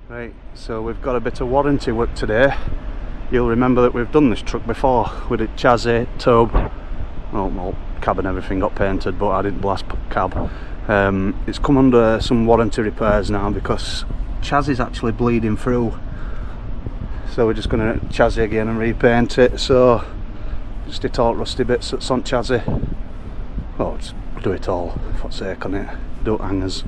Right, so we've got a bit of warranty work today. You'll remember that we've done this truck before with a chassis, tube, well, cab and everything got painted, but I didn't blast cab. It's come under some warranty repairs now because chassis is actually bleeding through. So we're just going to chassis again and repaint it. So just hit all rusty bits that's on chassis. Well, just do it all, for fuck's sake, on it. Do hangers,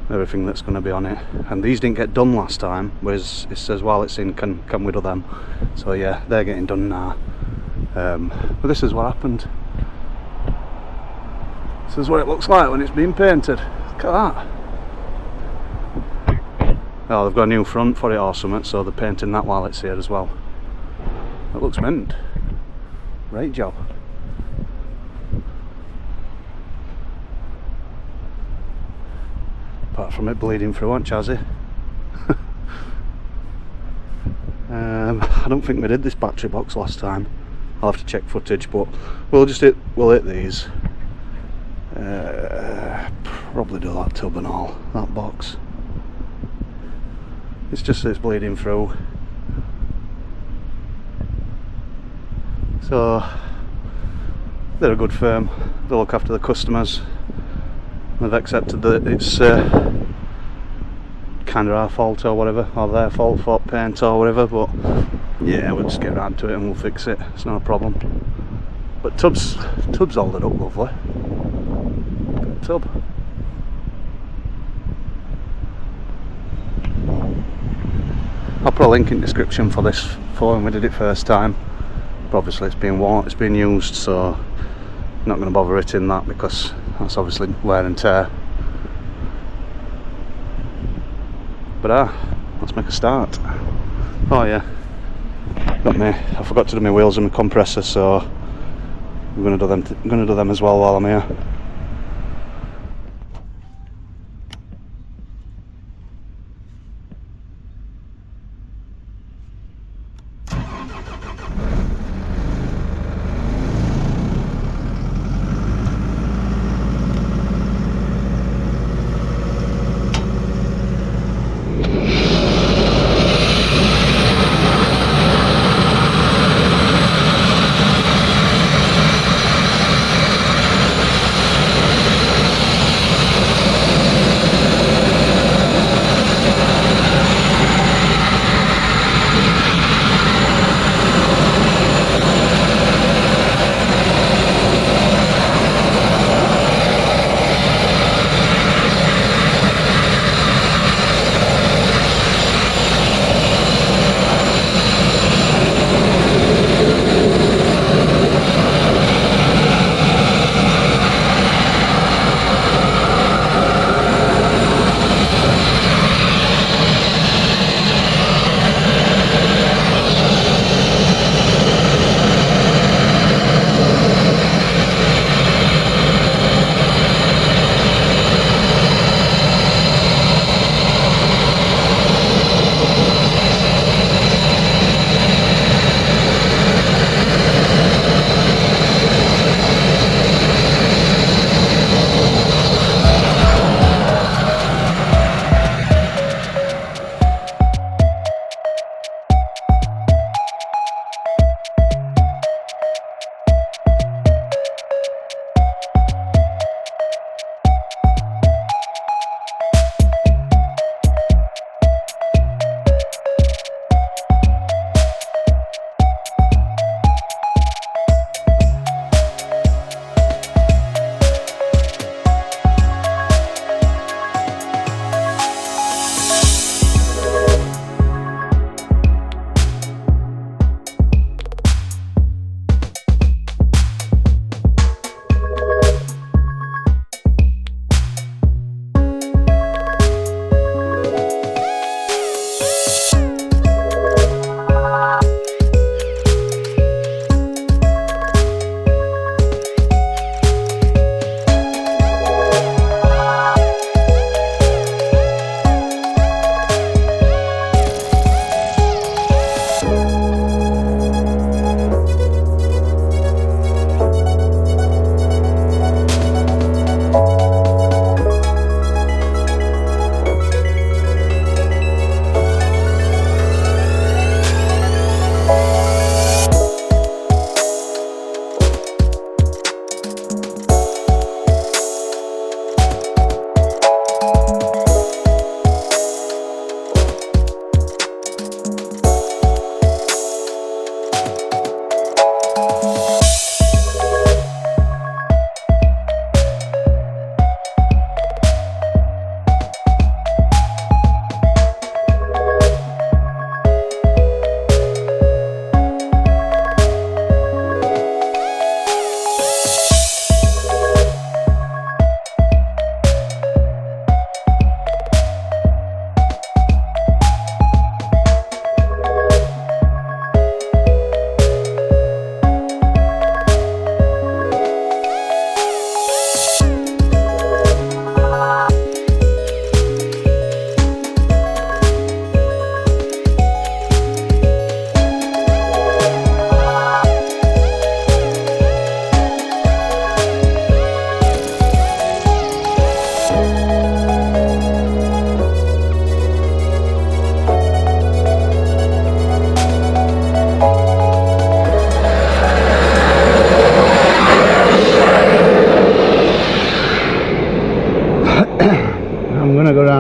everything that's going to be on it. And these didn't get done last time, whereas it says while it's in, can we do them? So yeah, they're getting done now. But this is what happened. This is what it looks like when it's been painted. Look at that. Oh, they've got a new front for it or something, so they're painting that while it's here as well. It looks mint. Great job. Apart from it bleeding through on chassis. I don't think we did this battery box last time. I'll have to check footage, but we'll hit these. Probably do that tub and all, that box. It's just that it's bleeding through. So they're a good firm. They look after the customers. They've accepted that it's kind of our fault or whatever, or their fault for paint or whatever, but yeah, we'll just get round to it and we'll fix it. It's not a problem. But tub's holding up lovely. Good tub. I'll put a link in the description for this for when we did it first time. But obviously it's been used, so I'm not going to bother hitting that because that's obviously wear and tear. But let's make a start. Oh yeah, I forgot to do my wheels and my compressor, so I'm going to do them as well while I'm here.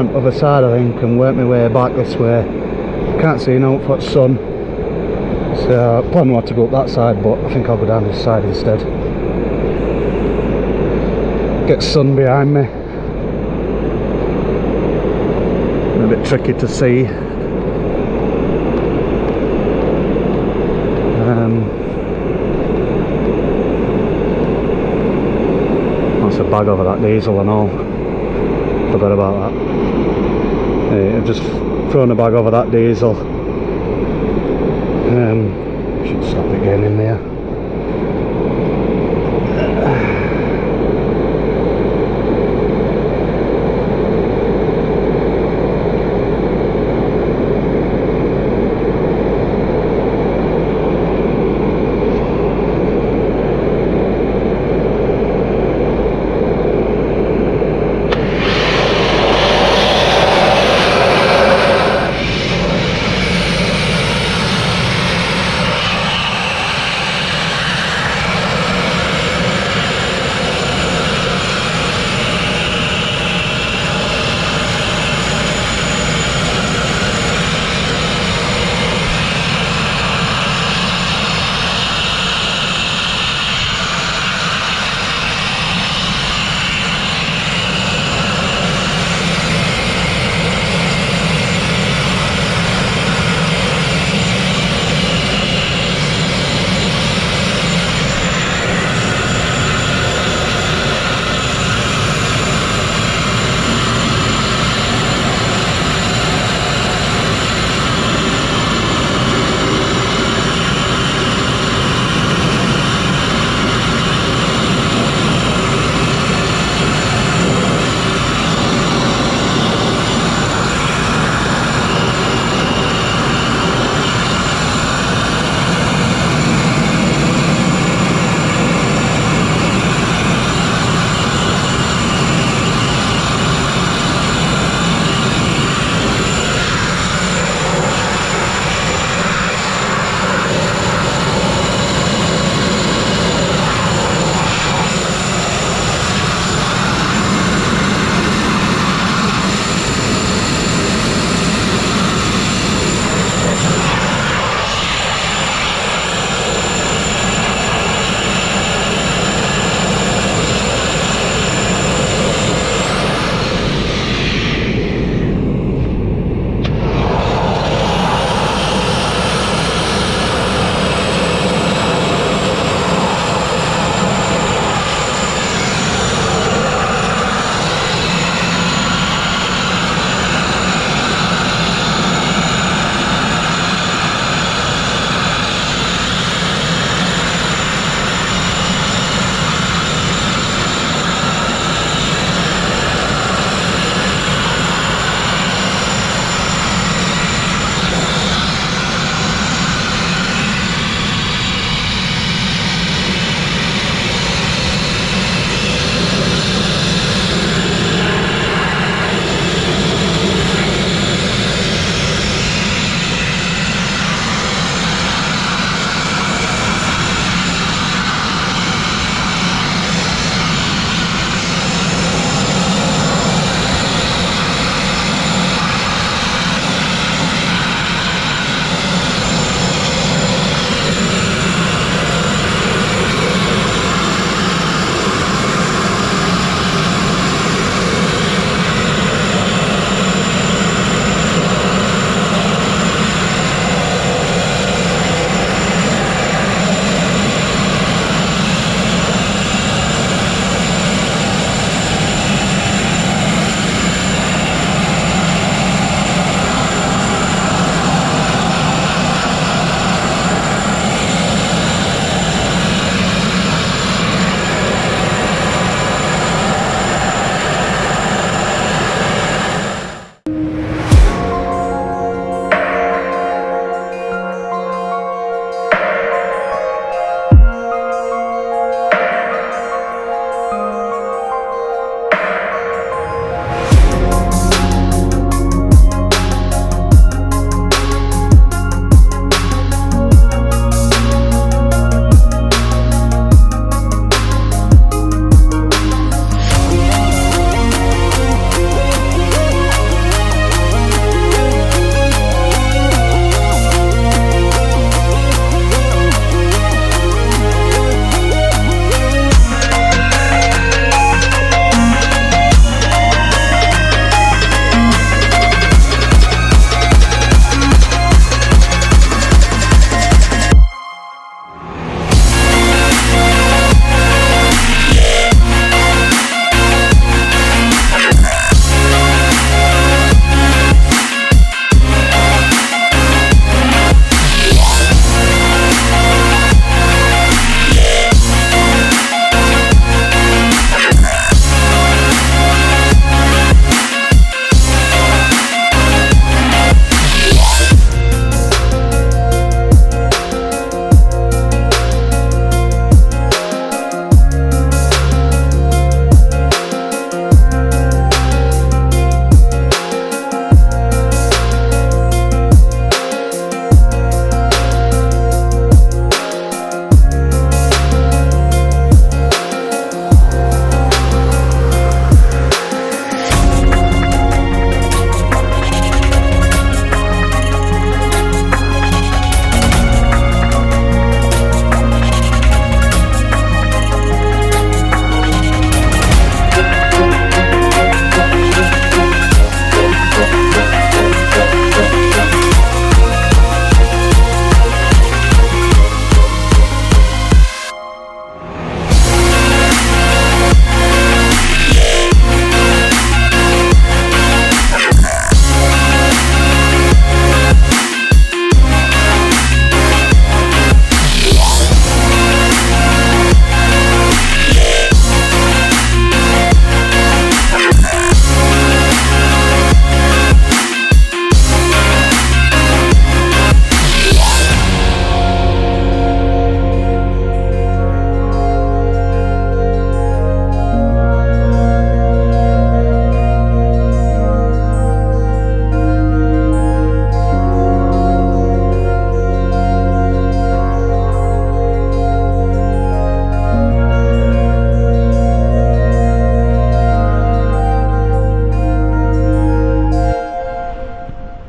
round other side I think and work my way back this way. Can't see an outfoot sun, so I plan not to go up that side, but I think I'll go down this side instead. Get sun behind me. A bit tricky to see. That's a bag over that diesel and all. Forgot about that. Yeah, I've just thrown a bag over that diesel. Should stop it getting in there.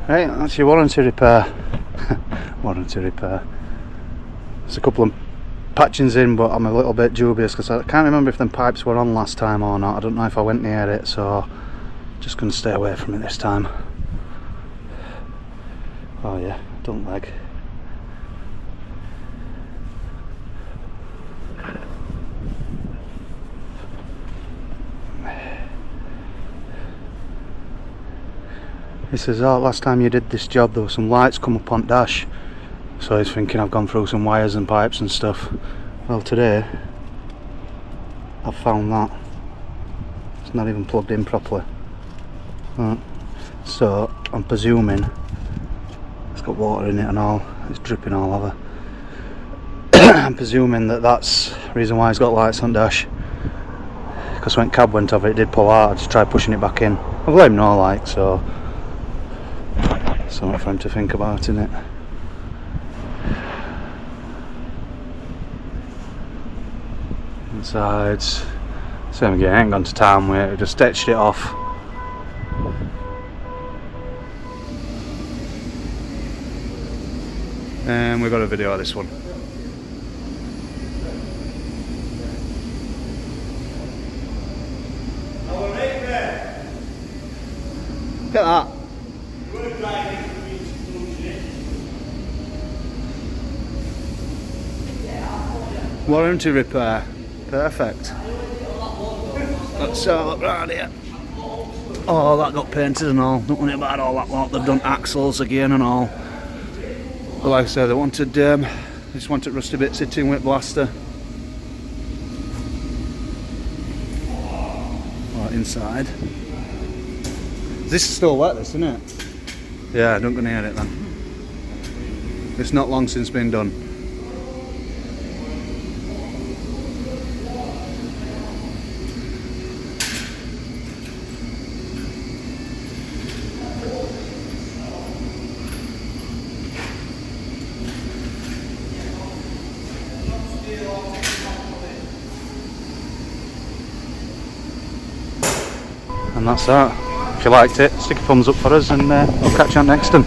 Right, that's your warranty repair. Warranty repair. There's a couple of patchings in, but I'm a little bit dubious because I can't remember if them pipes were on last time or not. I don't know if I went near it, so just going to stay away from it this time. Oh yeah, don't leg. He says, oh, last time you did this job there were some lights come up on dash, so he's thinking I've gone through some wires and pipes and stuff. Well, today I've found that it's not even plugged in properly. So I'm presuming it's got water in it and all, it's dripping all over. I'm presuming that that's the reason why it's got lights on dash, because when cab went over it did pull out. I just tried pushing it back in. I've let him know, like, so something for him to think about, innit? Insides, same again, I ain't gone to town with it, just stitched it off. And we've got a video of this one. Look at that. Warranty repair. Perfect. Let's have a look round here. Oh, that got painted and all. Don't worry about all that lot. They've done axles again and all. But like I said, they wanted just wanted rusty bits sitting with blaster. Right, inside. This is still wet, this, isn't it? Yeah, don't go near it then. It's not long since been done. And that's that. If you liked it, stick a thumbs up for us, and we'll catch you on next time.